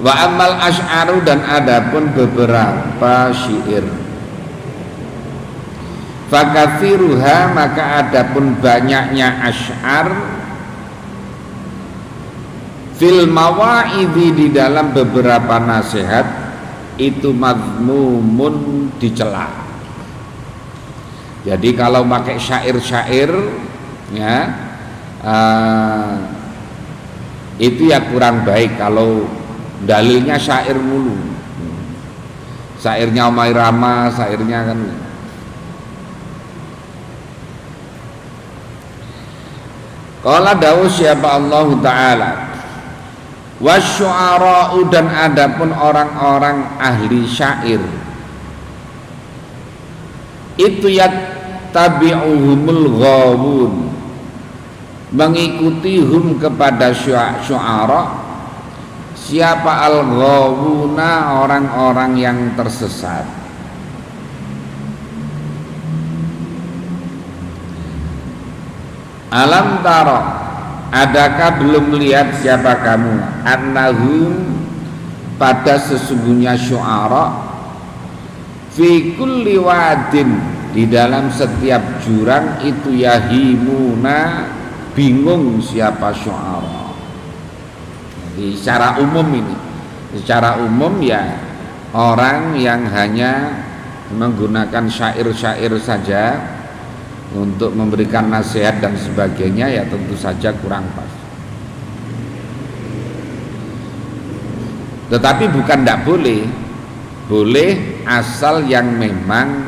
Wa amal asy'aru dan adapun beberapa syair, fakathiruha maka adapun banyaknya asy'ar, fil mawa'idhi di dalam beberapa nasihat itu mazmumun dicela. Jadi kalau pakai syair-syair ya itu ya kurang baik kalau dalilnya syair mulu. Syairnya Omai Rama, syairnya kan. Qala dawuh siapa Allah Ta'ala, wasyu'ara'u dan adapun orang-orang ahli syair itu yattabi'uhumul ghawun mengikuti hum kepada syu'ara. Siapa al-ghawuna orang-orang yang tersesat. Alam taro adakah belum melihat siapa kamu annahum pada sesungguhnya syu'ara fi kulli wadin di dalam setiap jurang itu yahimuna bingung siapa syu'ara. Jadi secara umum ya orang yang hanya menggunakan syair-syair saja untuk memberikan nasihat dan sebagainya ya tentu saja kurang pas. Tetapi bukan tidak boleh, boleh asal yang memang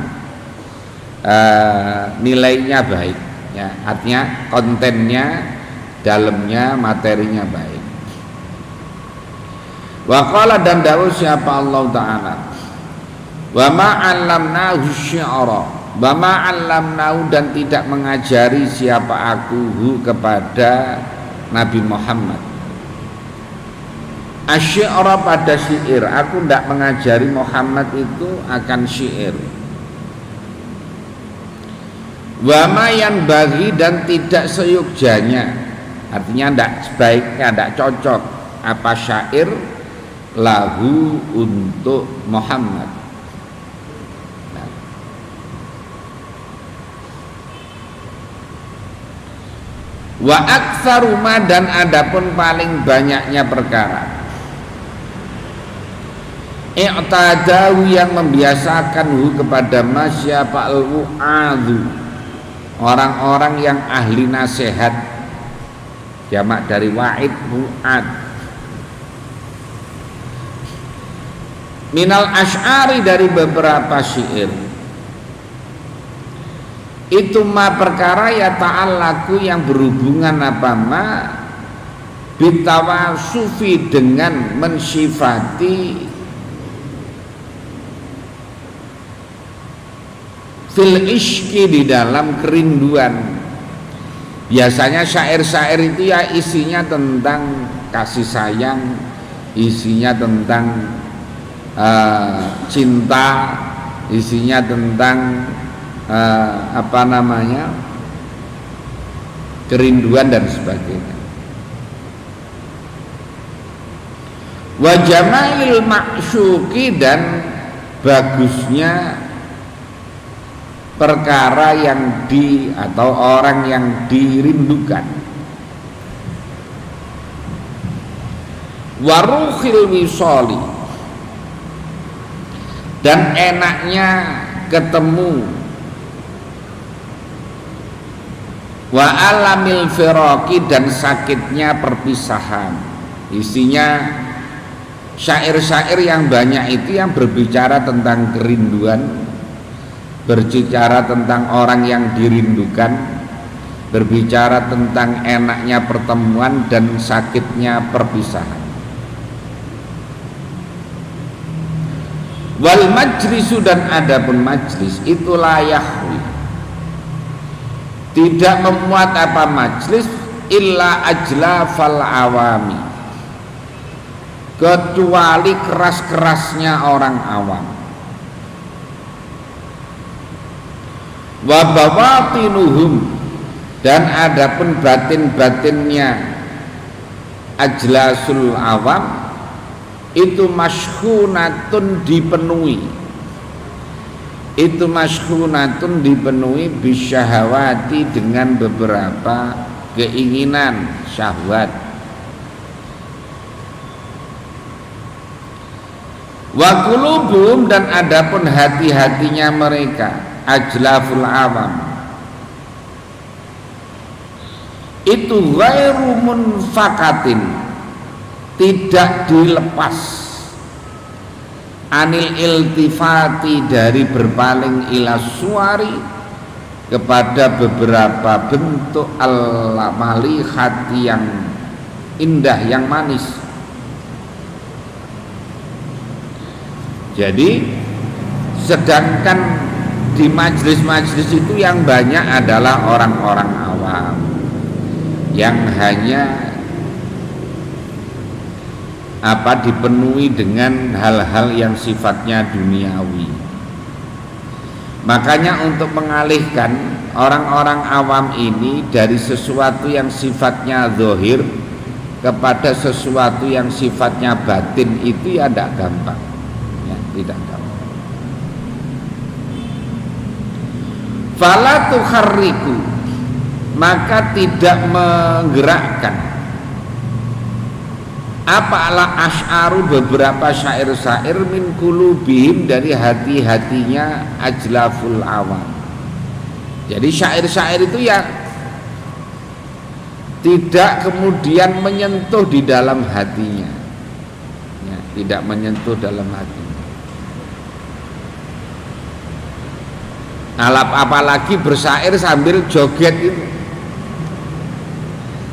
nilainya baik ya, artinya kontennya, dalamnya, materinya baik. Wa qala dan dawuh siapa Allah Ta'ala, wa ma 'allamnahu syi'ra, wa ma 'allamnahu dan tidak mengajari siapa aku kepada Nabi Muhammad asy-syi'ra pada syair. Aku tidak mengajari Muhammad itu akan syair. Wa ma yang bagi dan tidak seyukjanya, artinya tidak sebaiknya, tidak cocok apa syair lahu untuk Muhammad. Wa aktsaru ma dan adapun paling banyaknya perkara i'tadahu yang membiasakan kepada masyapa al-wu'adhu orang-orang yang ahli nasihat, jamak dari wa'id mu'ad, minal asy'ari dari beberapa syair itu ma perkara ya ta'allaku yang berhubungan apa ma bitawasufi dengan mensifati fil ishki di dalam kerinduan. Biasanya syair-syair itu ya isinya tentang kasih sayang, isinya tentang cinta, isinya tentang kerinduan dan sebagainya. Wa jamalil ma'syuki dan bagusnya perkara yang atau orang yang dirindukan. Waruhil wisoli dan enaknya ketemu. Wa alamil firaqi dan sakitnya perpisahan. Isinya syair-syair yang banyak itu yang berbicara tentang kerinduan, berbicara tentang orang yang dirindukan, berbicara tentang enaknya pertemuan dan sakitnya perpisahan. Wal majlisu dan adapun majlis itu layahwi tidak memuat apa majlis illa ajlafal awami kecuali keras-kerasnya orang awam. Wa bawatinuhum dan adapun batin-batinnya ajlasul awam itu masyhunatun dipenuhi, itu masyhunatun dipenuhi bisyahawati dengan beberapa keinginan syahwat. Wa qulubuhum, dan adapun hati-hatinya mereka ajlaful awam itu ghairu munfakatin, tidak dilepas anil iltifati, dari berpaling ila suari, kepada beberapa bentuk al-mali, hati yang indah, yang manis. Jadi sedangkan di majelis-majelis itu yang banyak adalah orang-orang awam yang hanya dipenuhi dengan hal-hal yang sifatnya duniawi. Makanya untuk mengalihkan orang-orang awam ini dari sesuatu yang sifatnya zahir kepada sesuatu yang sifatnya batin itu ya tidak gampang, ya, tidak gampang. Fala tukharriku, maka tidak menggerakkan apalah asy'aru, beberapa syair-syair min qulubihim, dari hati-hatinya ajlaful awam. Jadi syair-syair itu ya tidak kemudian menyentuh di dalam hatinya, ya, tidak menyentuh dalam hatinya. Apalagi bersyair sambil joget itu.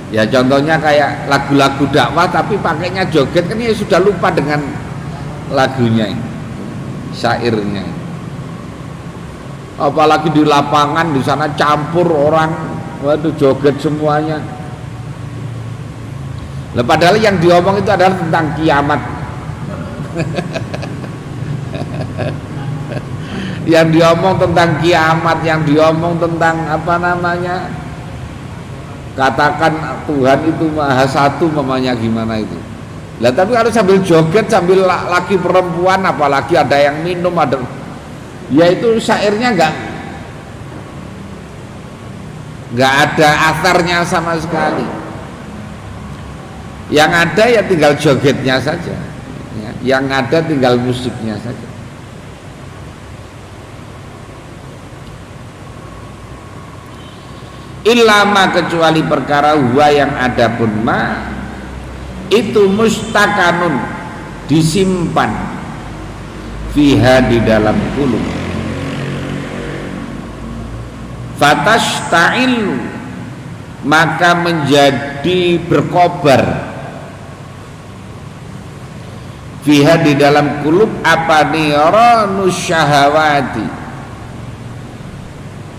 Ya contohnya kayak lagu-lagu dakwah tapi pakainya joget, kan ya sudah lupa dengan lagunya ini, syairnya ini. Apalagi di lapangan di sana campur orang, waduh joget semuanya. Lah padahal yang diomong itu adalah tentang kiamat. Yang diomong tentang kiamat, yang diomong tentang apa namanya? Katakan Tuhan itu maha satu, mamanya gimana itu. Lah tapi kalau sambil joget, sambil laki perempuan, apalagi ada yang minum, ada, ya itu syairnya nggak ada asarnya sama sekali. Yang ada ya tinggal jogetnya saja, ya. Yang ada tinggal musiknya saja. Ilama, kecuali perkara huwa, yang ada pun ma itu mustakanun, disimpan fiha, di dalam qulub. Fatasta'il, maka menjadi berkobar fiha, di dalam qulub apa niranus syahawati,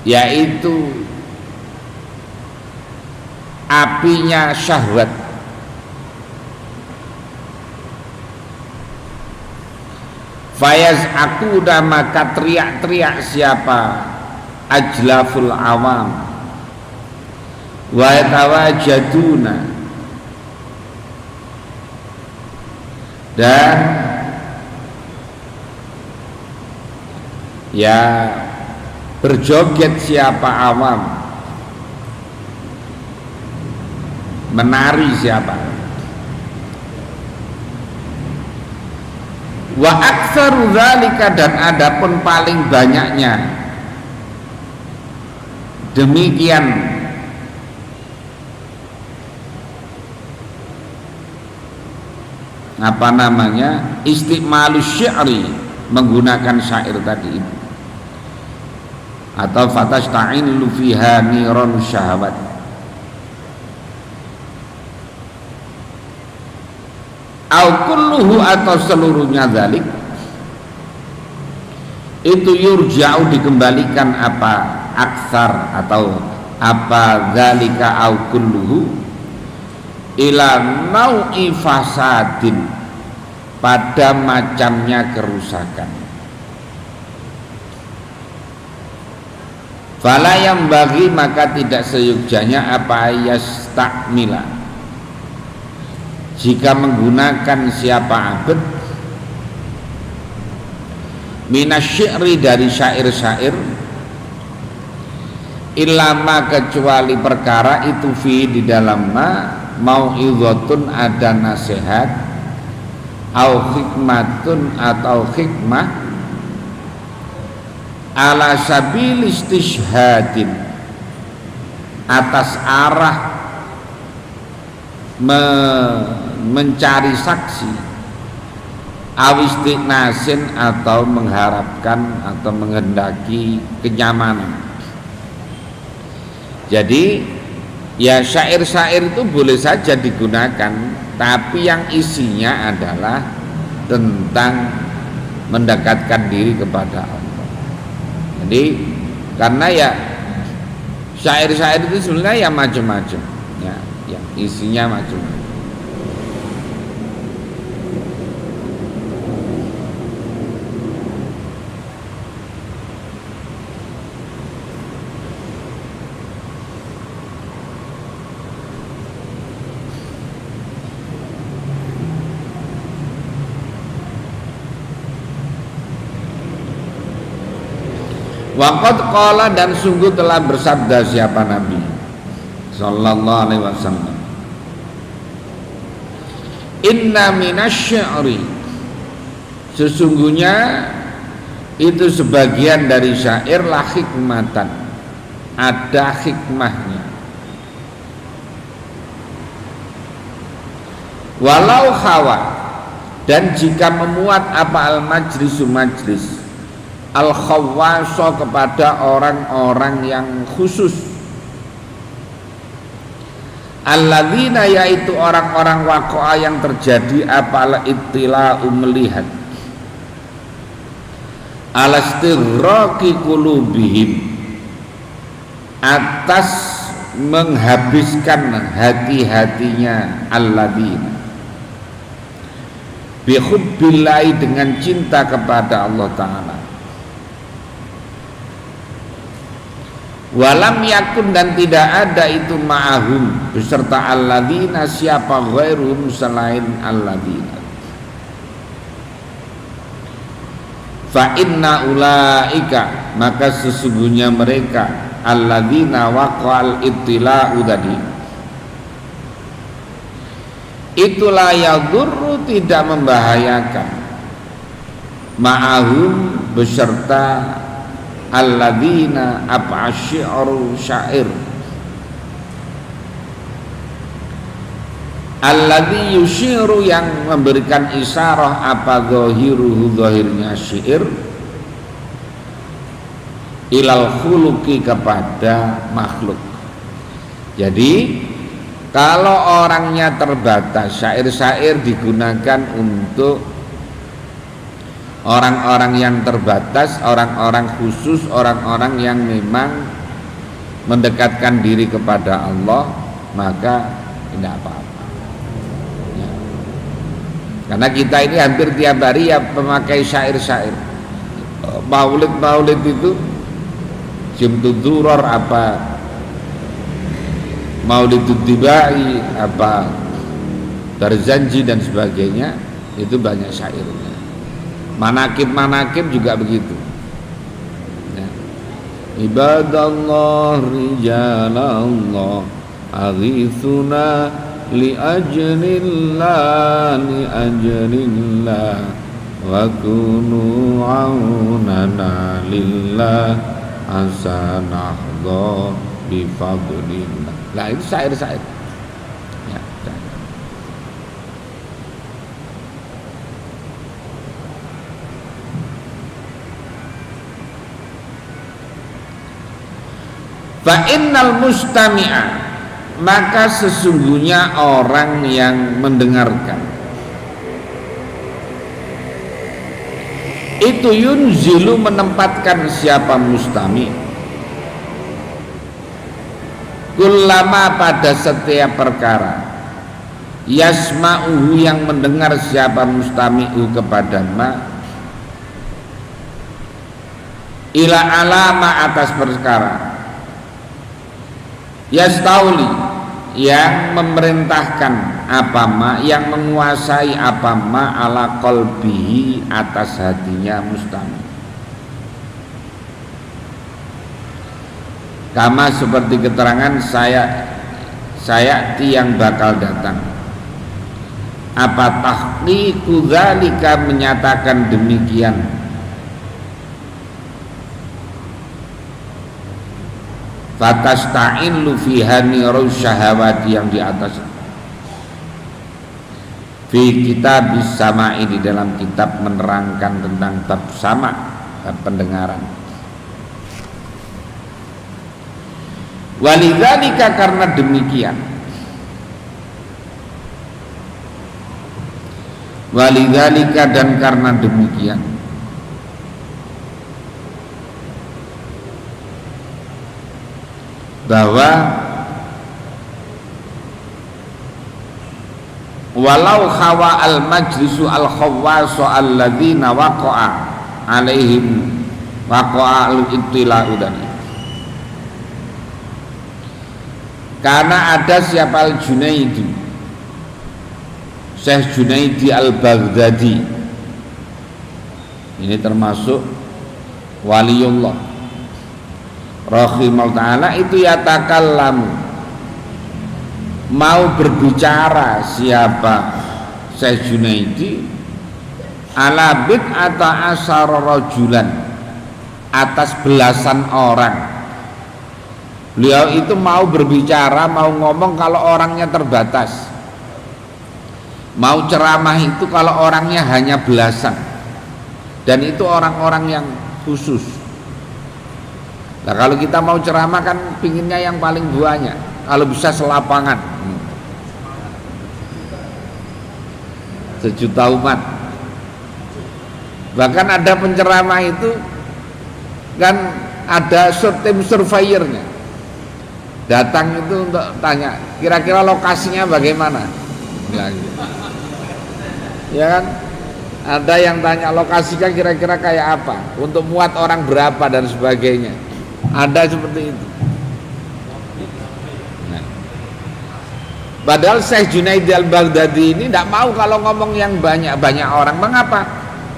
yaitu apinya syahwat. Fayaz aku, maka teriak-teriak siapa ajlaful awam, wa tawajaduna, dan ya berjoget siapa awam, menari siapa. Wa aktsaru dzalika, dan adapun paling banyaknya demikian apa namanya istimalus syi'ri, menggunakan syair tadi itu, atau fatasta'inu fiha niranus syahawat. Au kulluhu, atau seluruhnya dzalik itu yurja'u, dikembalikan apa aksar atau apa dzalika au kulluhu ila nau'i fasadin, pada macamnya kerusakan. Fala yang bagi, maka tidak seyogjanya apa yastakmila, jika menggunakan siapa abd minasyi'ri dari syair-syair ilama kecuali perkara itu fi di dalam mau'izatun ada nasihat au hikmatun atau hikmah ala sabil istishhadin atas arah mencari saksi awistiqnasin atau mengharapkan atau menghendaki kenyamanan. Jadi ya syair-syair itu boleh saja digunakan, tapi yang isinya adalah tentang mendekatkan diri kepada Allah. Jadi karena ya syair-syair itu sebenarnya ya macam-macam ya, yang isinya macam-macam. Waqad qala dan sungguh telah bersabda siapa Nabi sallallahu alaihi wasallam, inna minasy-syi'ri, sesungguhnya itu sebagian dari syair la hikmatan, ada hikmahnya. Walau hawa, dan jika memuat apa al-majlisu majlis al-khawwaso kepada orang-orang yang khusus, alladzina yaitu orang-orang waqa'a yang terjadi apalah ittila'u melihat alastirraqi qulubihim atas menghabiskan hati-hatinya alladzina bihubbillahi dengan cinta kepada Allah Ta'ala. Walam yakun dan tidak ada itu ma'ahum beserta alladzina siapa ghairuhum selain alladzina. Fa inna ulaika maka sesungguhnya mereka alladzina waqa'al ittila'u tadi itulah yadurru tidak membahayakan ma'ahum beserta alladzina ab'asyi'ru syair alladzi yusyiru yang memberikan isyarah apa zahiruhu zahirnya syair ilal khuluqi kepada makhluk. Jadi kalau orangnya terbatas, syair-syair digunakan untuk orang-orang yang terbatas, orang-orang khusus, orang-orang yang memang mendekatkan diri kepada Allah, maka tidak apa-apa ya. Karena kita ini hampir tiap hari ya memakai syair-syair. Maulid itu Jumtudzuror apa Maulidud Tibai apa Tarzanji dan sebagainya, itu banyak syairnya. Manakib juga begitu ya. Ibadallah rijalallah aghithuna li ajlillah wa kunu aunana lillah asanahdo bifadlillah. Nah itu syair-syair ya. Fa innal mustami'a maka sesungguhnya orang yang mendengarkan itu yunzilu menempatkan siapa mustami kullama pada setiap perkara yasma'uhu yang mendengar siapa mustami'u kepada ma ila alama atas perkara yastauli yang memerintahkan apa ma yang menguasai apa ma ala qalbihi atas hatinya mustami. Kama seperti keterangan saya yang bakal datang. Apa tahqiqu dzalika menyatakan demikian? Fatasta'inlu fiha niru syahawati yang di atas fi kitab sama'i di dalam kitab menerangkan tentang bab sama, bab pendengaran. Walidzalika karena demikian, walidzalika dan karena demikian, bahwa walau khawa al majlisu al khawwasu alladzina waqa'a alaihim waqa'a al ibtila'u dan karena ada siapa al Junaidi, Syekh Junaidi al Baghdadi, ini termasuk waliullah rahimahullah ta'ala, itu yatakallamu mau berbicara siapa Syekh Junaidi ala bid'ata asyara rajulan atas belasan orang. Beliau itu mau berbicara, mau ngomong kalau orangnya terbatas, mau ceramah itu kalau orangnya hanya belasan, dan itu orang-orang yang khusus. Nah kalau kita mau ceramah kan pinginnya yang paling banyak, kalau bisa selapangan, sejuta umat. Bahkan ada penceramah itu kan ada tim surveyornya datang itu untuk tanya kira-kira lokasinya bagaimana, ya kan? Ada yang tanya lokasinya kira-kira kayak apa, untuk muat orang berapa dan sebagainya. Ada seperti itu. Nah, padahal Syekh Junaidi al-Baghdadi ini tidak mau kalau ngomong yang banyak orang. Mengapa?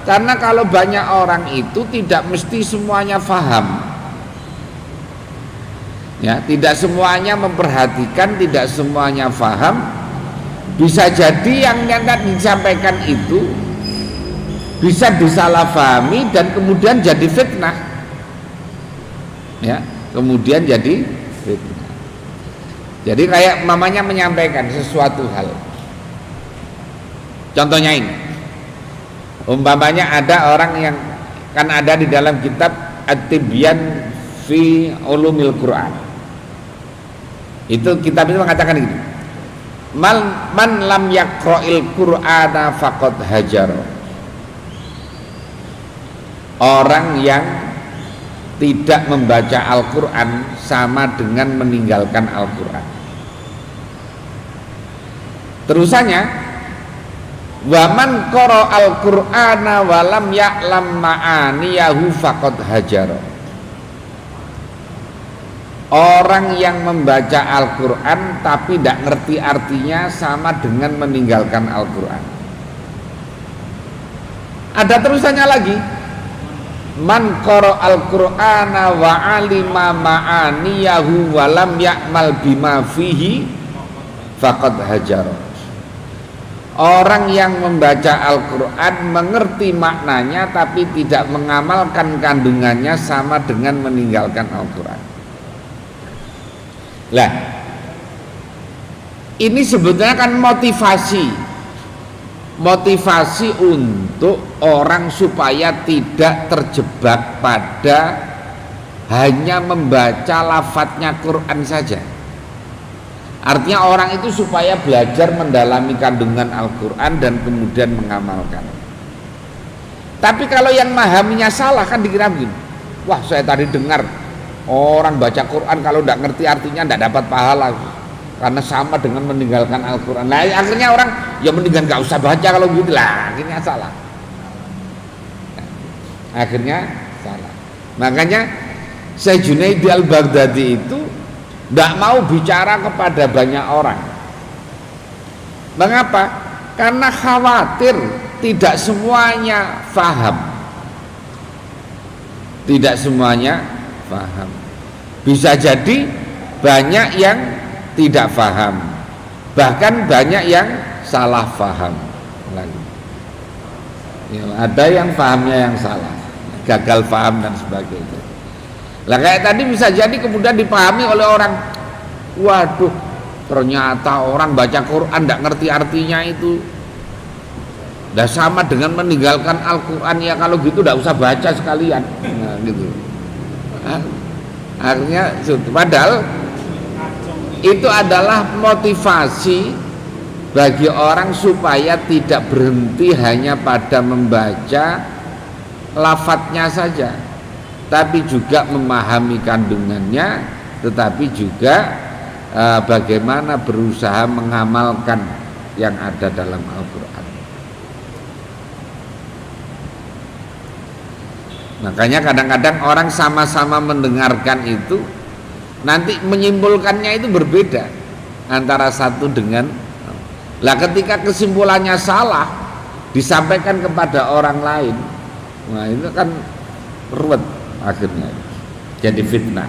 Karena kalau banyak orang itu tidak mesti semuanya faham. Ya, tidak semuanya memperhatikan, tidak semuanya faham. Bisa jadi yang disampaikan itu bisa disalahfahami dan kemudian jadi fitnah. Ya, kemudian jadi fitnah. Jadi kayak mamanya menyampaikan sesuatu hal. Contohnya ini, umpamanya ada orang yang kan ada di dalam kitab At-Tibyan fi Ulumil Quran. Itu kitab itu mengatakan gini, man lam yaqra'il Qur'ana faqad hajara. Orang yang tidak membaca Al-Quran sama dengan meninggalkan Al-Quran. Terusannya, wa man qara al-Qur'ana wa lam ya'lam ma'aniyahu faqad hajara. Orang yang membaca Al-Quran tapi tidak ngerti artinya sama dengan meninggalkan Al-Quran. Ada terusannya lagi, man qara al-Qur'ana wa alima ma'aniyahu wa lam ya'mal bima fihi faqad hajara. Orang yang membaca Al-Quran mengerti maknanya tapi tidak mengamalkan kandungannya sama dengan meninggalkan Al-Quran. Lah, ini sebetulnya kan motivasi untuk orang supaya tidak terjebak pada hanya membaca lafadznya Quran saja. Artinya orang itu supaya belajar mendalami kandungan Al-Quran dan kemudian mengamalkan. Tapi kalau yang memahaminya salah kan dikira begini, wah saya tadi dengar orang baca Quran kalau tidak ngerti artinya tidak dapat pahala karena sama dengan meninggalkan Al-Quran. Nah akhirnya orang ya mendingan gak usah baca kalau gitu lah, akhirnya salah. Akhirnya salah. Makanya Syekh Junaidi al-Baghdadi itu tidak mau bicara kepada banyak orang. Mengapa? Karena khawatir tidak semuanya faham. Tidak semuanya faham. Bisa jadi banyak yang tidak faham, bahkan banyak yang salah faham. Ya, ada yang fahamnya yang salah, gagal faham dan sebagainya. Lah kayak tadi bisa jadi kemudian dipahami oleh orang, waduh, ternyata orang baca Quran tidak ngerti artinya itu. Dah sama dengan meninggalkan Al-Quran, ya kalau gitu tidak usah baca sekalian. Nah, gitu. Akhirnya, padahal itu adalah motivasi bagi orang supaya tidak berhenti hanya pada membaca lafadznya saja, tapi juga memahami kandungannya, tetapi juga bagaimana berusaha mengamalkan yang ada dalam Al-Quran. Makanya kadang-kadang orang sama-sama mendengarkan itu, nanti menyimpulkannya itu berbeda antara satu dengan. Lah ketika kesimpulannya salah disampaikan kepada orang lain, nah itu kan ruwet, akhirnya jadi fitnah.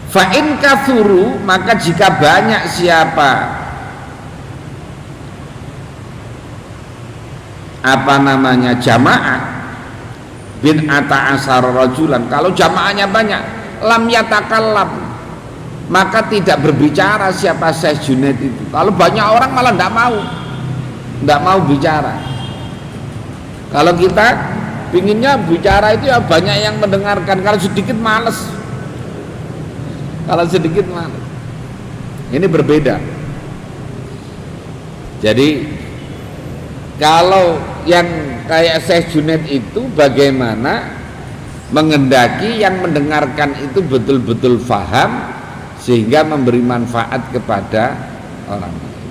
Fa'in kathuru, maka jika banyak siapa jamaah bin ata'asar rajulan, kalau jamaahnya banyak, lam yatakallam, maka tidak berbicara siapa Syekh Junaid itu. Kalau banyak orang malah tidak mau bicara. Kalau kita pinginnya bicara itu ya banyak yang mendengarkan, kalau sedikit males. Ini berbeda. Jadi kalau yang kayak Syekh Junaid itu bagaimana mengendaki yang mendengarkan itu betul-betul faham sehingga memberi manfaat kepada orang lain.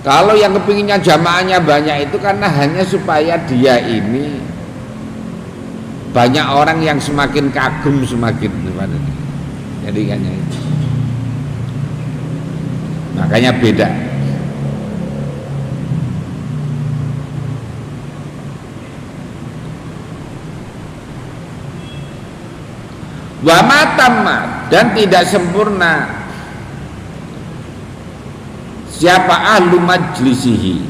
Kalau yang kepinginnya jamaahnya banyak itu karena hanya supaya dia ini banyak orang yang semakin kagum semakin kepada dia. Jadi hanya itu. Makanya beda. Wa matamma, dan tidak sempurna siapa ahlu majlisihi.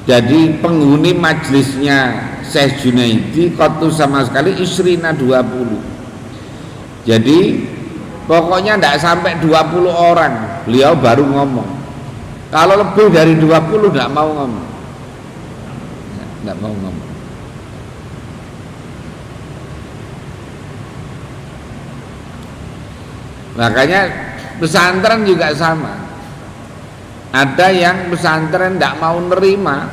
Jadi penghuni majlisnya Syekh Junaidi kotu sama sekali isrina 20. Jadi pokoknya tidak sampai 20 orang beliau baru ngomong. Kalau lebih dari 20 tidak mau ngomong. Tidak mau ngomong. Makanya pesantren juga sama. Ada yang pesantren tidak mau nerima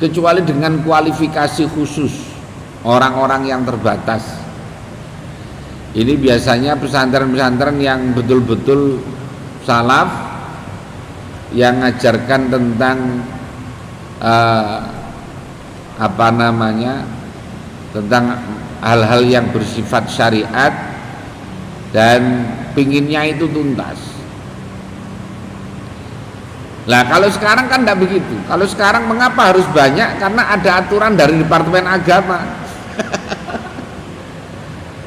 kecuali dengan kualifikasi khusus, orang-orang yang terbatas. Ini biasanya pesantren-pesantren yang betul-betul salaf, yang mengajarkan tentang tentang hal-hal yang bersifat syariat dan pinginnya itu tuntas. Lah kalau sekarang kan tidak begitu. Kalau sekarang mengapa harus banyak? Karena ada aturan dari Departemen Agama.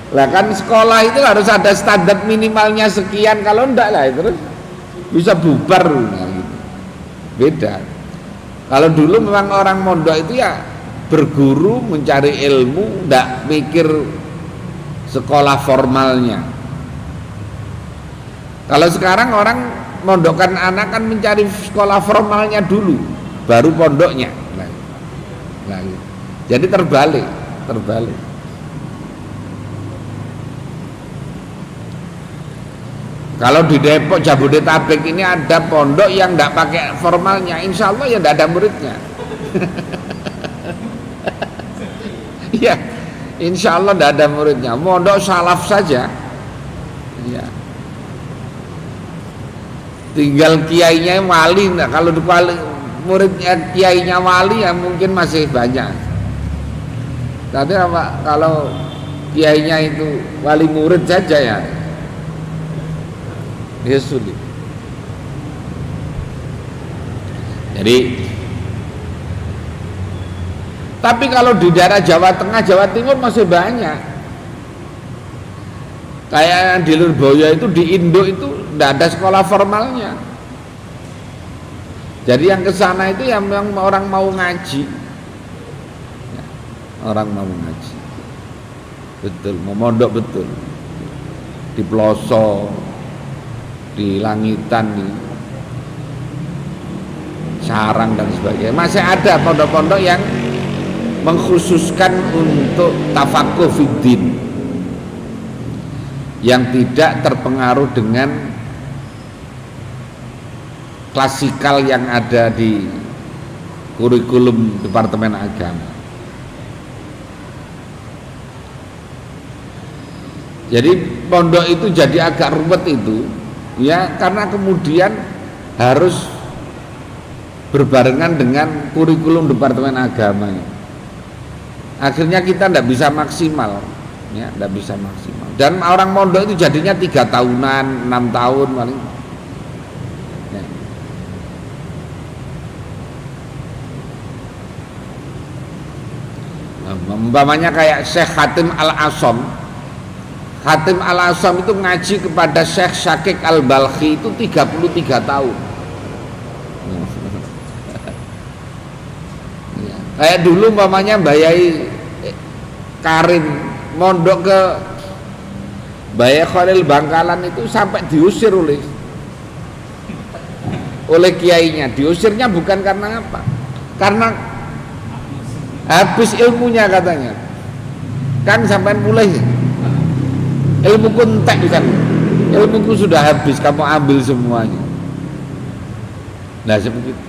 Lah kan sekolah itu harus ada standar minimalnya sekian, kalau enggak lah itu bisa bubar. Nah, gitu. Beda. Kalau dulu memang orang mondok itu ya berguru, mencari ilmu, enggak mikir sekolah formalnya. Kalau sekarang orang mondokkan anak kan mencari sekolah formalnya dulu, baru pondoknya. Nah, gitu. Jadi terbalik. Kalau di Depok Jabodetabek ini ada pondok yang tidak pakai formalnya, insya Allah ya tidak ada muridnya. Ya, insya Allah tidak ada muridnya. Pondok salaf saja. Ya. Tinggal kiainya wali. Nah, kalau muridnya kiainya wali ya mungkin masih banyak. Tapi apa kalau kiainya itu wali murid saja ya sulit. Jadi tapi kalau di daerah Jawa Tengah, Jawa Timur masih banyak. Kayak di Lurboyo itu di Indo itu tidak ada sekolah formalnya. Jadi yang ke sana itu yang orang mau ngaji. Ya, orang mau ngaji. Betul, mau mondok betul. Di pelosok, di Langitan, di Sarang dan sebagainya. Masih ada pondok-pondok yang mengkhususkan untuk tafakuh fiddin yang tidak terpengaruh dengan klasikal yang ada di kurikulum Departemen Agama. Jadi pondok itu jadi agak ruwet itu ya karena kemudian harus berbarengan dengan kurikulum Departemen Agama. Akhirnya kita tidak bisa maksimal, ya, tidak bisa maksimal. Dan orang mondok itu jadinya 3 tahunan, 6 tahun paling. Ya. Umpamanya kayak Syekh Hatim Al-Asom. Hatim Al-Asom itu ngaji kepada Syekh Syakik Al-Balkhi itu 33 tahun. Kayak dulu umpamanya Mbak Yai Karim mondok ke Mbak Yai Khalil Bangkalan itu sampai diusir oleh kiainya. Diusirnya bukan karena apa? Karena habis ilmunya katanya. Kan sampai mulai ilmuku entek kan. Ilmuku sudah habis, kamu ambil semuanya. Nah seperti itu.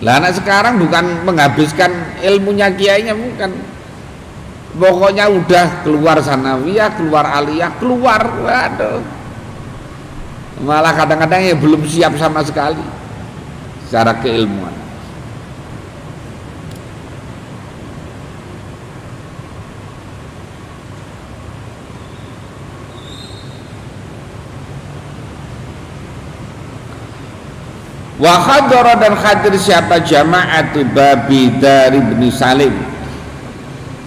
Lah anak sekarang bukan menghabiskan ilmunya kiainya, bukan. Pokoknya udah keluar sanawiyah, keluar aliyah, keluar, waduh. Malah kadang-kadang ya belum siap sama sekali secara keilmuan. Wa khadara dan hadir siapa jama'atu babi dari Ibnu Salim,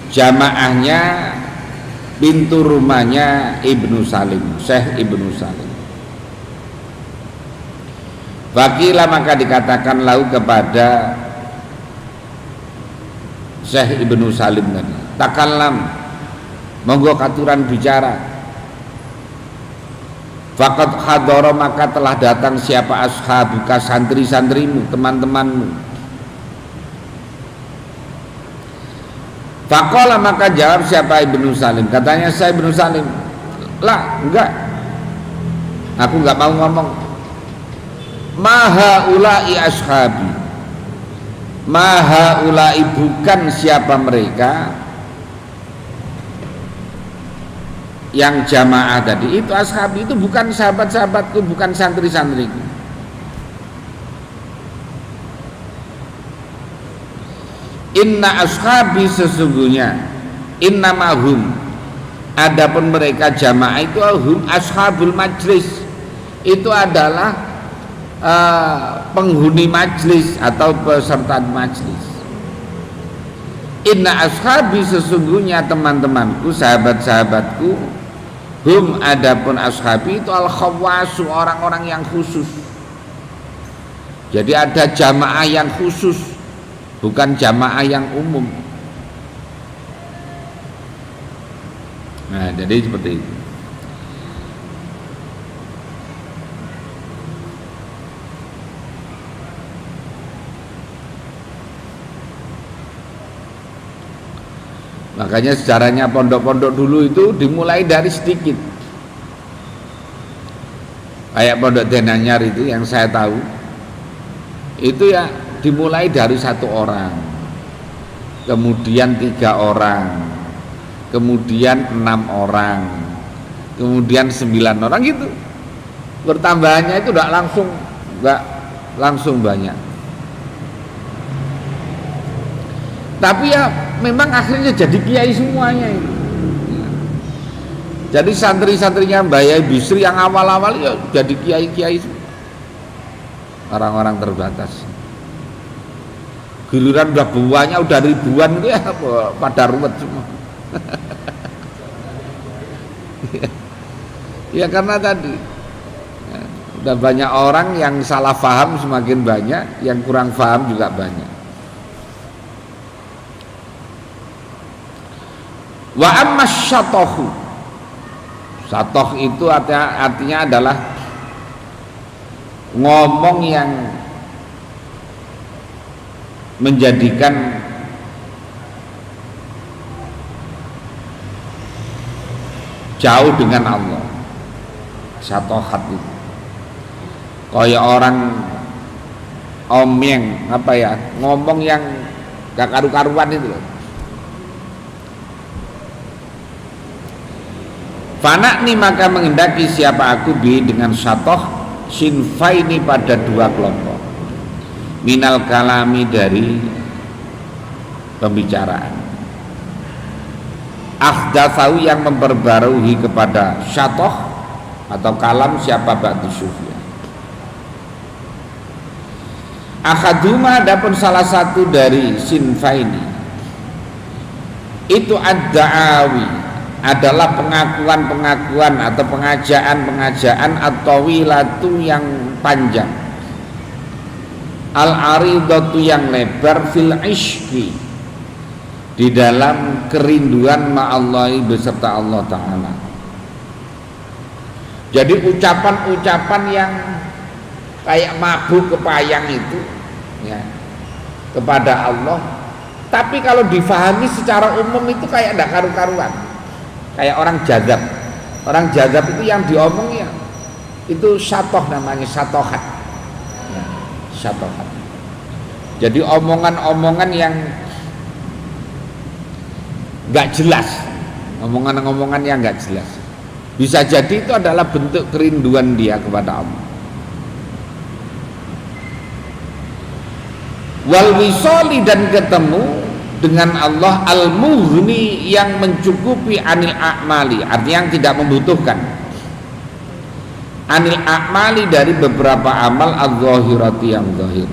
jamaahnya pintu rumahnya Ibnu Salim, Syekh Ibnu Salim. Fakila maka dikatakan lau kepada Syekh Ibnu Salim tadi, takallam, monggo katuran bicara. Fakat hadara maka telah datang siapa ashabuka, santri-santrimu, teman-temanmu. Faqala maka jawab siapa Ibnu Salim, katanya saya Ibnu Salim, lah enggak, aku enggak mau ngomong. Maha ulai ashabi, maha ulai bukan siapa mereka yang jamaah tadi itu, ashabi itu bukan sahabat-sahabatku, bukan santri-santriku. Inna ashabi sesungguhnya, inna mahum adapun mereka jamaah itu hum ashabul majlis, itu adalah penghuni majlis atau peserta majlis. Inna ashabi sesungguhnya teman-temanku, sahabat-sahabatku, hum adapun ashabi itu al khawasu orang-orang yang khusus. Jadi ada jamaah yang khusus, bukan jamaah yang umum. Nah jadi seperti itu. Makanya sejarahnya pondok-pondok dulu itu dimulai dari sedikit. Kayak pondok Denanyar itu yang saya tahu, itu ya dimulai dari 1 orang, kemudian 3 orang, kemudian 6 orang, kemudian 9 orang gitu. Bertambahnya itu tidak langsung, enggak langsung banyak. Tapi ya memang akhirnya jadi kiai semuanya itu. Jadi santri-santrinya Mbah Yai Bisri yang awal-awal ya jadi kiai-kiai semua. Orang-orang terbatas. Giliran udah banyak, udah ribuan itu ya pada ruwet semua. Ya karena tadi ya, udah banyak orang yang salah paham semakin banyak, yang kurang paham juga banyak. Wa ammas syatohu, syatoh itu artinya adalah ngomong yang menjadikan jauh dengan Allah. Syatohat itu kayak orang omeng, apa ya, ngomong yang gak karu-karuan itu loh. Fanakni maka menghendaki siapa aku bi dengan syatoh sinfaini pada dua kelompok minal kalami dari pembicaraan, akhdatsahu yang memperbarui kepada syatoh atau kalam siapa ba'du sufyan. Akhaduma adapun salah satu dari sinfaini itu ad-da'awi adalah pengakuan-pengakuan atau pengajaan-pengajaan atau wilatu yang panjang, al-aridatu yang lebar, fil ishqi di dalam kerinduan ma'allahi beserta Allah Ta'ala. Jadi ucapan-ucapan yang kayak mabuk kepayang itu ya, kepada Allah, tapi kalau difahami secara umum itu kayak tidak karu-karuan, kayak orang jazab. Orang jazab itu yang diomong ya itu syatoh, namanya syatohat ya, syatohat. Jadi omongan-omongan yang nggak jelas, omongan-omongan yang nggak jelas. Bisa jadi itu adalah bentuk kerinduan dia kepada Allah. Wal wisoli dan ketemu dengan Allah al-mughni yang mencukupi anil a'mali, artinya yang tidak membutuhkan anil a'mali dari beberapa amal az-zahirati yang zahir.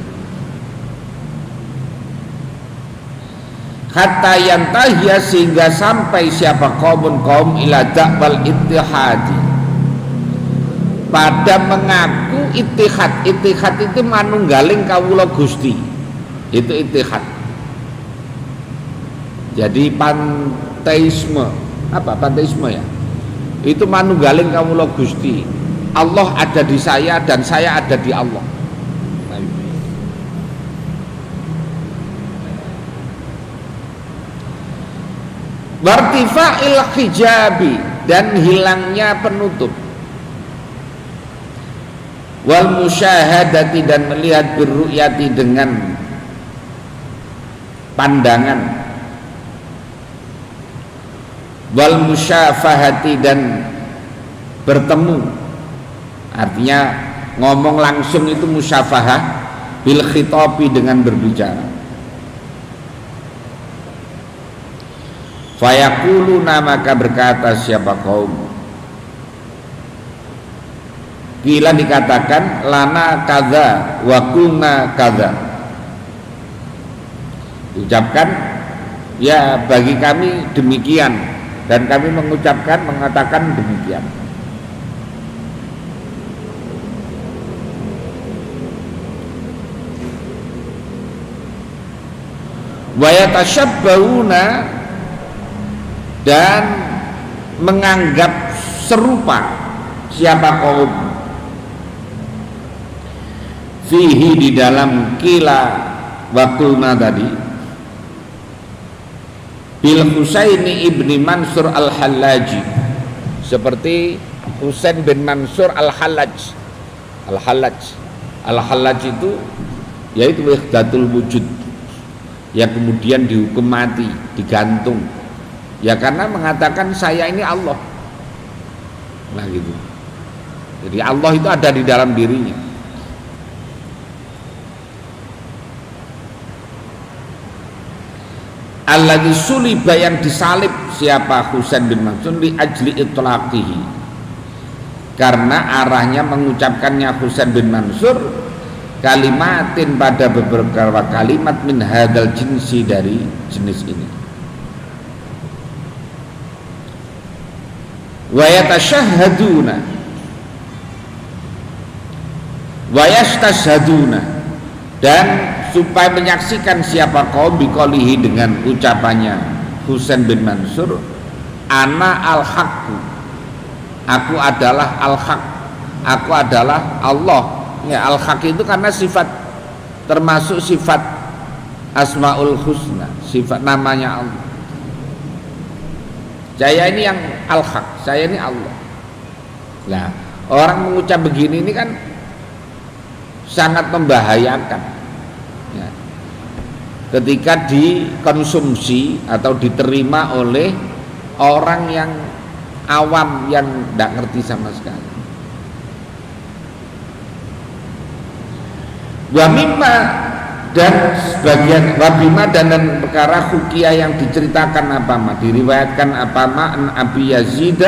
Hatta yantahya sehingga sampai siapa kaum ila da'wal ittihadi, pada mengaku ittihad. Ittihad itu manunggaling kawula Gusti, itu ittihad. Jadi panteisme, apa panteisme ya? Itu manunggaling kawula Gusti. Allah ada di saya dan saya ada di Allah. Wartifa'il hijabi dan hilangnya penutup, wal musyahadati dan melihat birru'yati dengan pandangan, wal musyafahati dan bertemu, artinya ngomong langsung itu musyafahah, bil khitabi dengan berbicara. Fayaquluna maka berkata siapa kaum, kila dikatakan lana kadza wa kunna kadza, ucapkan ya bagi kami demikian dan kami mengatakan demikian. Wa yatashabbahuna dan menganggap serupa siapa kaum fihi di dalam kila wakulna tadi bil Husaini ibni Mansur al-Hallaji, seperti Husain bin Mansur al-Hallaj. Al-Hallaj itu yaitu wahdatul wujud, yang kemudian dihukum mati, digantung. Ya karena mengatakan saya ini Allah. Nah gitu. Jadi Allah itu ada di dalam dirinya. alladzi suliba yang disalib siapa Husain bin Mansur li ajli itlaqihi, karena arahnya mengucapkannya Husain bin Mansur kalimatin pada beberapa kalimat min hadal jinsi dari jenis ini. Wa yatashahhaduna wa yastashhaduna, dan supaya menyaksikan siapa kaum biqolihi dengan ucapannya Husain bin Mansur, ana al-haqqu, aku adalah al-haq, aku adalah Allah. Ya, al-haq itu karena sifat, termasuk sifat asmaul husna, sifat namanya Allah. Saya ini yang al-haq, saya ini Allah. Nah, orang mengucap begini ini kan sangat membahayakan ya, ketika dikonsumsi atau diterima oleh orang yang awam yang tidak ngerti sama sekali. Wamimma, dan sebagian wabima, dan perkara hukiyah yang diceritakan diriwayatkan an Abi Yazid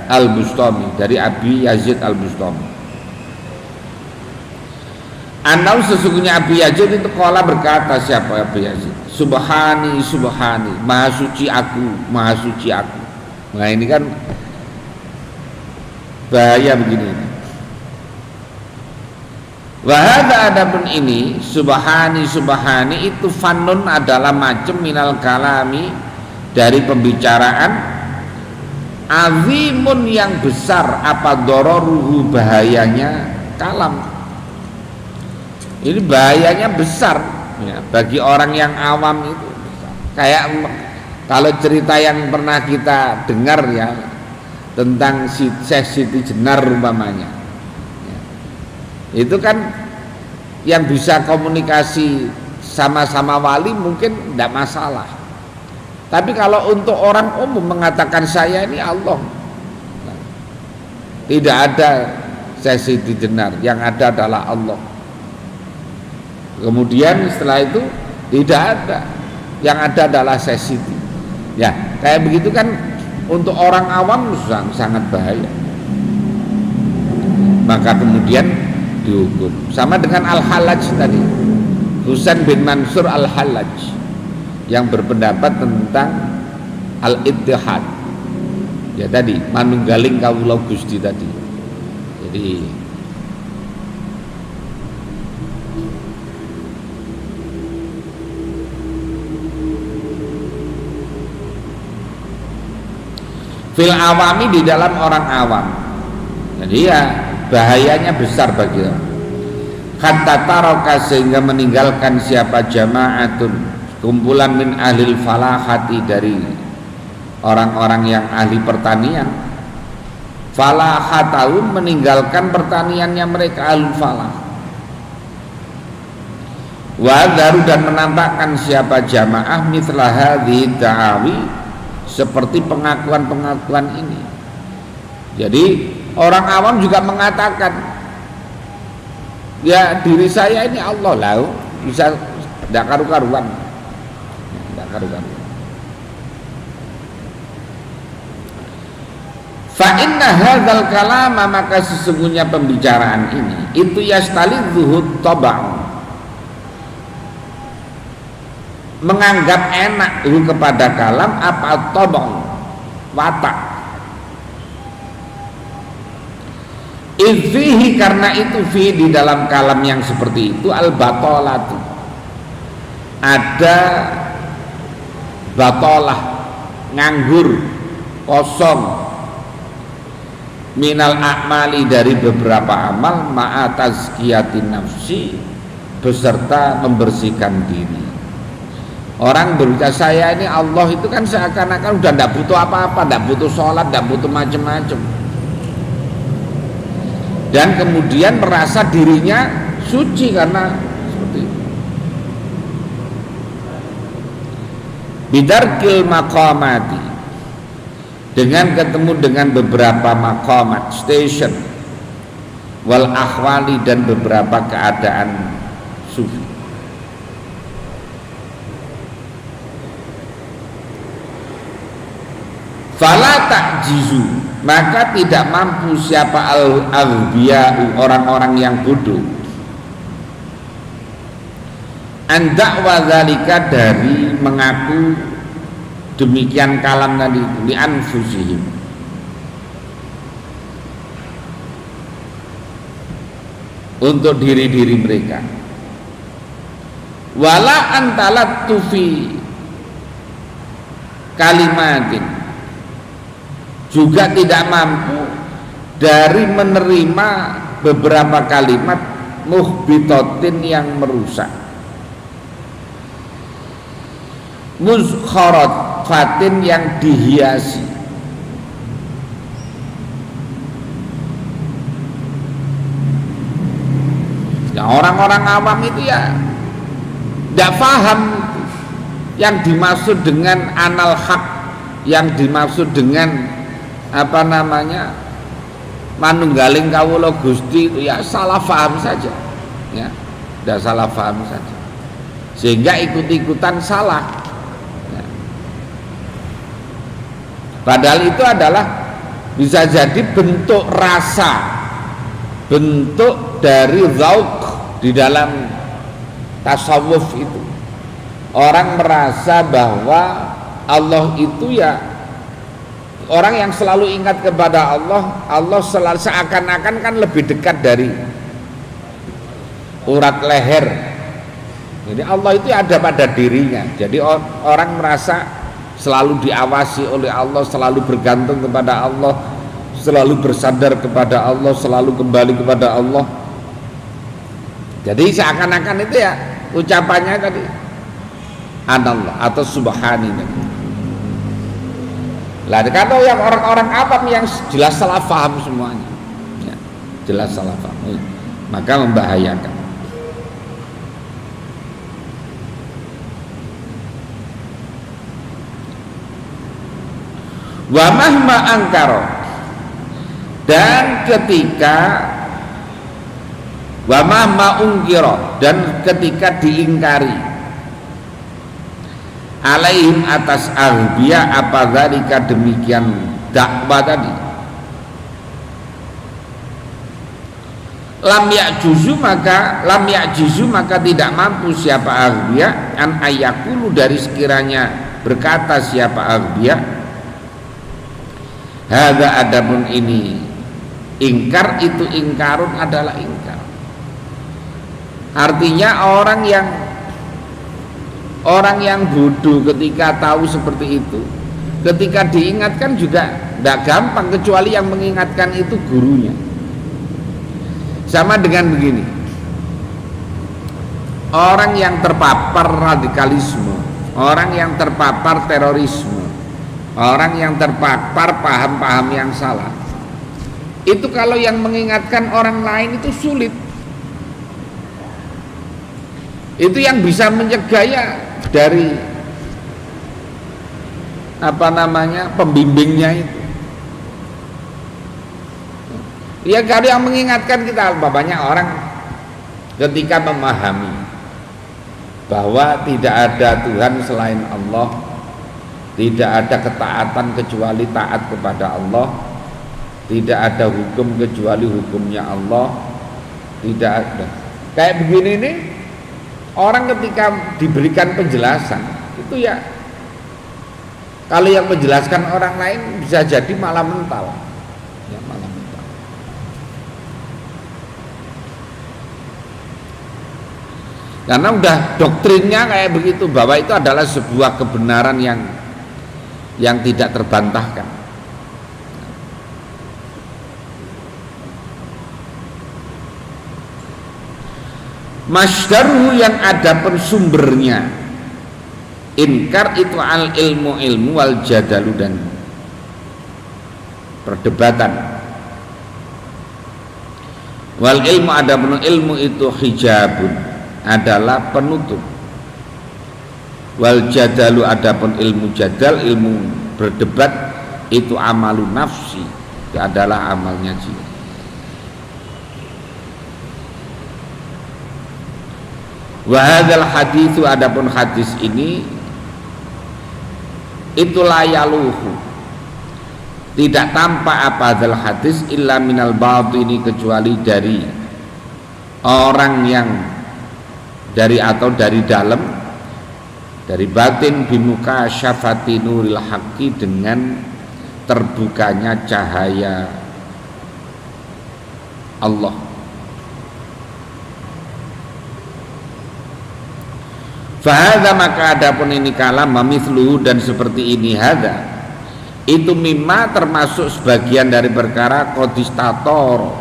al-Bustami, dari Abi Yazid al-Bustami. Anau sesungguhnya Abi Yazid itu kala berkata, siapa Abi Yazid? Subhani, subhani, maha suci aku, maha suci aku. Nah ini kan bahaya begini. Wahada, adapun ini subhani, subhani itu fanun adalah macam minal kalami, dari pembicaraan, azimun yang besar, apa dororuhu, bahayanya kalam. Ini bahayanya besar ya, bagi orang yang awam itu. Kayak kalau cerita yang pernah kita dengar ya, tentang Syekh Siti Jenar umpamanya ya, itu kan yang bisa komunikasi sama-sama wali mungkin tidak masalah, tapi kalau untuk orang umum mengatakan saya ini Allah, nah, tidak ada Syekh Siti Jenar, yang ada adalah Allah. Kemudian setelah itu tidak ada, yang ada adalah Syekh Siti. Ya, kayak begitu kan untuk orang awam sangat bahaya. Maka kemudian dihukum. Sama dengan Al-Hallaj tadi, Husain bin Mansur Al-Hallaj, yang berpendapat tentang Al-Ittihad. Ya tadi, manunggaling kawula Gusti tadi. Jadi fil awami, di dalam orang awam. Jadi ya bahayanya besar bagi orang. Hatta taraka, sehingga meninggalkan siapa jama'atun, kumpulan min ahlil falahati, dari orang-orang yang ahli pertanian. Falahatahum, meninggalkan pertaniannya mereka, ahlul falah. Wa daru, dan menampakkan siapa jamaah mithla hadhihi da'awi, seperti pengakuan-pengakuan ini. Jadi orang awam juga mengatakan, ya diri saya ini Allah lah, bisa tidak karu-karuan, tidak karu-karuan. Fa inna hadzal kalama, maka sesungguhnya pembicaraan ini itu yastalidzuhu tab'u, menganggap enak kepada kalam apa tab'u, watak. Idfihi, karena itu fi, di dalam kalam yang seperti itu, al-batolatu, ada batolah, nganggur, kosong, minal a'mali, dari beberapa amal, ma'a tazkiyatin nafsi, beserta membersihkan diri. Orang berbicara saya ini Allah, itu kan seakan-akan udah tidak butuh apa-apa, tidak butuh sholat, tidak butuh macam-macam, dan kemudian merasa dirinya suci karena seperti itu. Bidarkil maqamati, dengan ketemu dengan beberapa maqamat, station, wal ahwali, dan beberapa keadaan sufi. fala ta'jizu, maka tidak mampu siapa al-aghbiya'u, orang-orang yang bodoh, an da'wa dzalika, dari mengaku demikian kalam tadi li anfusihim, untuk diri-diri mereka. Wala antalat tufi kalimatin, juga tidak mampu dari menerima beberapa kalimat muhbitotin yang merusak, muzkharat fatin yang dihiasi. Ya, orang-orang awam itu ya tidak paham yang dimaksud dengan anal haq, yang dimaksud dengan apa namanya manunggaling kawula Gusti, itu ya salah paham saja, ya tidak salah paham saja, sehingga ikut-ikutan salah, ya. Padahal itu adalah bisa jadi bentuk rasa, bentuk dari zauq di dalam tasawuf itu. Orang merasa bahwa Allah itu ya orang yang selalu ingat kepada Allah, Allah selalu seakan-akan kan lebih dekat dari urat leher. Jadi Allah itu ada pada dirinya. Jadi orang merasa selalu diawasi oleh Allah, selalu bergantung kepada Allah, selalu bersandar kepada Allah, selalu kembali kepada Allah. Jadi seakan-akan itu ya ucapannya tadi anallah atau subhani. Lah kalau yang orang-orang awam yang jelas salah paham semuanya, ya, jelas salah paham, maka membahayakan. Wa mahma angkaro, dan ketika wa mahma ungkiro, dan ketika diingkari alaihim atas aghbiya apa dzalika demikian dakwah tadi, lam ya'juzu maka tidak mampu siapa aghbiya an ayakulu, dari sekiranya berkata siapa aghbiya hadza, adapun ini ingkar, itu ingkarun adalah ingkar. Artinya orang yang bodoh ketika tahu seperti itu, ketika diingatkan juga tidak gampang, kecuali yang mengingatkan itu gurunya. Sama dengan begini, orang yang terpapar radikalisme, orang yang terpapar terorisme, orang yang terpapar paham-paham yang salah, itu kalau yang mengingatkan orang lain itu sulit. Itu yang bisa mencegah ya dari apa namanya pembimbingnya itu. Ya kalau yang mengingatkan kita, banyak orang ketika memahami bahwa tidak ada Tuhan selain Allah, tidak ada ketaatan kecuali taat kepada Allah, tidak ada hukum kecuali hukumnya Allah, tidak ada. Kayak begini nih, orang ketika diberikan penjelasan itu ya, kalau yang menjelaskan orang lain bisa jadi malah mental, ya malah mental. Karena udah doktrinnya kayak begitu, bahwa itu adalah sebuah kebenaran yang tidak terbantahkan. Masdaruhu, yang ada pensumbernya inkar itu al ilmu wal jadalu, dan perdebatan. Wal ilmu, ada ilmu itu hijabun, adalah penutup. Wal jadalu, adapun ilmu jadal, ilmu berdebat, itu amalu nafsi, itu adalah amalnya jiwa. Wa hadzal haditsu, adapun hadis ini itu layaluhu, tidak tampak apa hadzal hadis illa minal batini, kecuali dari orang yang dari atau dari dalam, dari batin, bimuka syafati nuril haqqi, dengan terbukanya cahaya Allah. Fahadha, maka adapun ini kalam, mamithluhu, dan seperti ini, hadha itu mimma, termasuk sebagian dari perkara qodistator,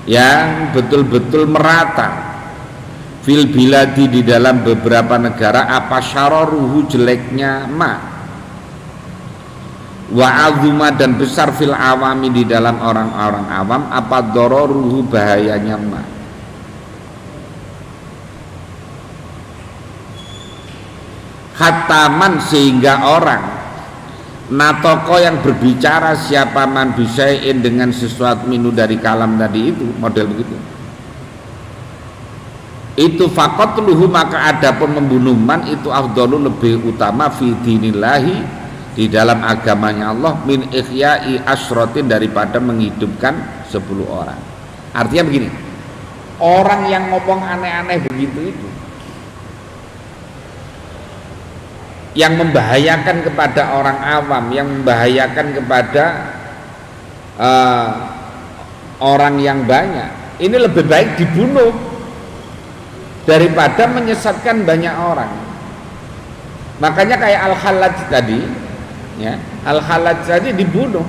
yang betul-betul merata fil biladi, di dalam beberapa negara, apa syararuhu, jeleknya ma, wa azuma, dan besar fil awami, di dalam orang-orang awam, apa dororuhu, bahayanya ma. Khataman, sehingga orang natoko, yang berbicara, siapa man bisain, dengan sesuatu minu dari kalam tadi itu, model begitu, itu faqatluhu, maka adapun membunuh man itu afdalu, lebih utama, fi dinillahi, di dalam agamanya Allah, min ihya'i asrotin, daripada menghidupkan 10 orang. Artinya begini, orang yang ngomong aneh-aneh begitu itu, yang membahayakan kepada orang awam, yang membahayakan kepada orang yang banyak, ini lebih baik dibunuh daripada menyesatkan banyak orang. Makanya kayak Al-Hallaj tadi, ya, Al-Hallaj tadi dibunuh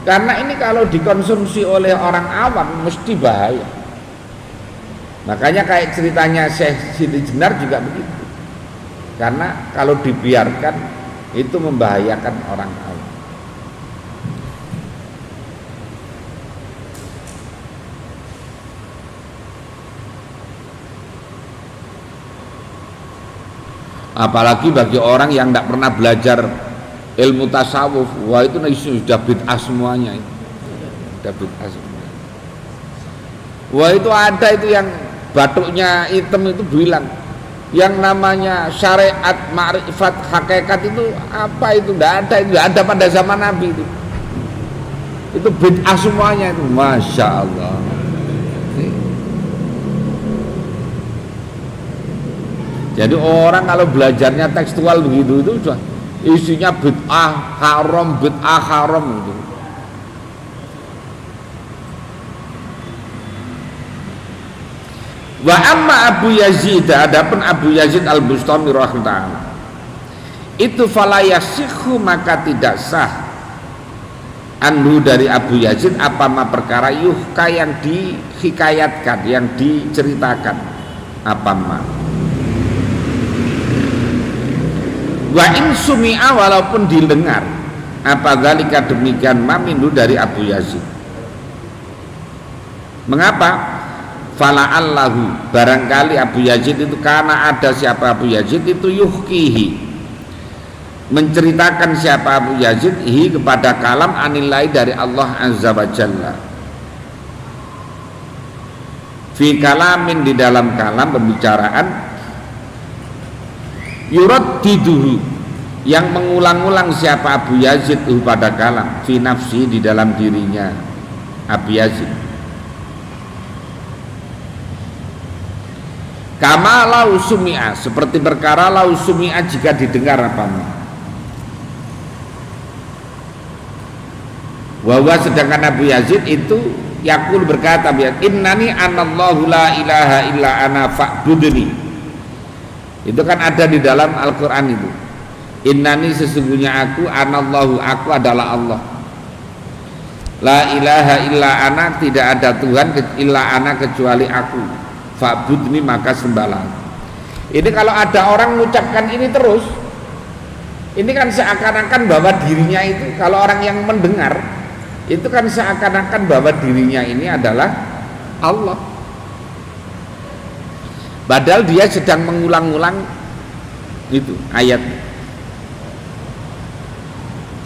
karena ini kalau dikonsumsi oleh orang awam mesti bahaya. Makanya kayak ceritanya Syekh Siti Jenar juga begitu, karena kalau dibiarkan itu membahayakan orang awam. Apalagi bagi orang yang tidak pernah belajar ilmu tasawuf, wah itu sudah bid'ah semuanya, itu sudah bid'ah semuanya. Wah itu ada itu yang batuknya hitam itu bilang, yang namanya syariat, ma'rifat, hakikat itu apa, itu tidak ada, itu tidak ada pada zaman Nabi, itu bid'ah semuanya itu, masya Allah. Jadi orang kalau belajarnya tekstual begitu itu sudah isinya bid'ah haram itu. Wa amma Abu Yazid, adapun Abu Yazid Al-Bustami rahimahullah, itu fala yasikhu, maka tidak sah anhu, dari Abu Yazid, apa ma perkara yuhka, yang dihikayatkan, yang diceritakan, apa ma. Wa in sumi'a, walaupun didengar, apa dzalika, demikian ma minhu, dari Abu Yazid. Mengapa? Fala allahu, barangkali Abu Yazid itu, karena ada siapa Abu Yazid itu, yuhkihi, menceritakan siapa Abu Yazid, hi, kepada kalam, anilai, dari Allah azza wa jalla, fi kalamin, di dalam kalam, pembicaraan, yuraddiduhu, yang mengulang-ulang siapa Abu Yazid pada kalam, fi nafsi, di dalam dirinya Abu Yazid, kama lau sumi'a, seperti perkara lau sumi'a, jika didengar apa bahwa, sedangkan Abu Yazid itu yakul, berkata, innani anallahu la ilaha illa ana fa'budni. Itu kan ada di dalam Al-Quran itu, innani, sesungguhnya aku, anallahu, aku adalah Allah, la ilaha illa ana, tidak ada Tuhan illa ana, kecuali aku, fa'budni, maka sembahlah. Ini kalau ada orang mengucapkan ini terus, ini kan seakan-akan bahwa dirinya itu, kalau orang yang mendengar itu kan seakan-akan bahwa dirinya ini adalah Allah, padahal dia sedang mengulang-ulang itu ayat.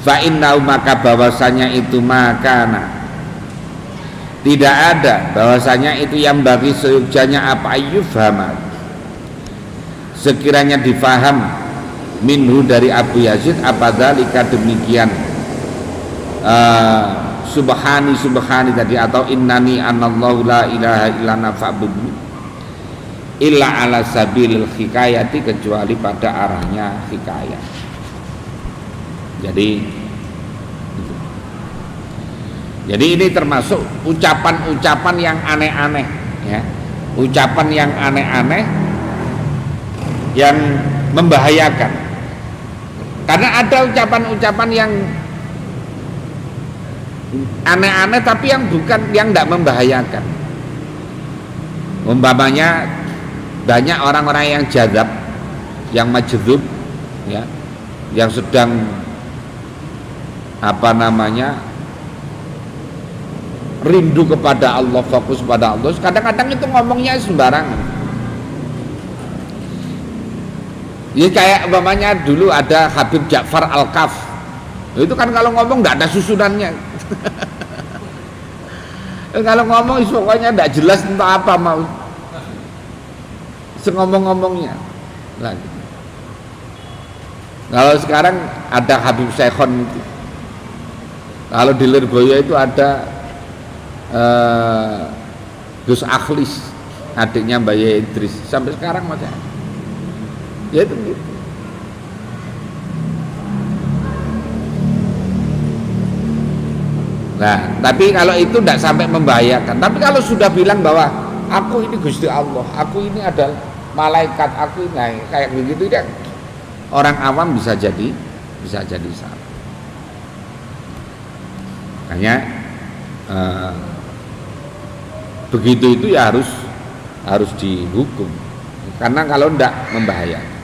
Fa'innau, maka bahwasanya itu, makana, tidak ada, bahwasanya itu, yang bagi seyogjanya apa, ayyufhama, sekiranya difaham, minhu, dari Abu Yazid, apa dzalika, demikian subhani subhani tadi, atau innani anallahu la ilaha illa nafa'budu illa ala sabilil hikayati, kecuali pada arahnya hikayat. Jadi ini termasuk ucapan-ucapan yang aneh-aneh, ya. Ucapan yang aneh-aneh yang membahayakan. Karena ada ucapan-ucapan yang aneh-aneh tapi yang tidak membahayakan. Umpamanya banyak orang-orang yang jadzab, yang majdzub, ya, yang sedang rindu kepada Allah, fokus pada Allah, kadang-kadang itu ngomongnya sembarangan. Ya kayak umpamanya dulu ada Habib Ja'far Al-Kaf, itu kan kalau ngomong tidak ada susunannya. Kalau ngomong pokoknya tidak jelas tentang apa mau ngomong-ngomongnya. Kalau sekarang ada Habib Syekhon itu, kalau di Lirboyo itu ada Gus Akhlis, adiknya Mbak Yaya Idris, sampai sekarang masih ada. Ya itu gitu. Nah, tapi kalau itu tidak sampai membahayakan. Tapi kalau sudah bilang bahwa aku ini Gusti Allah, aku ini adalah malaikat, aku ini kayak begitu, ya orang awam bisa jadi salah. Makanya begitu itu ya harus dihukum, karena kalau tidak membahayakan.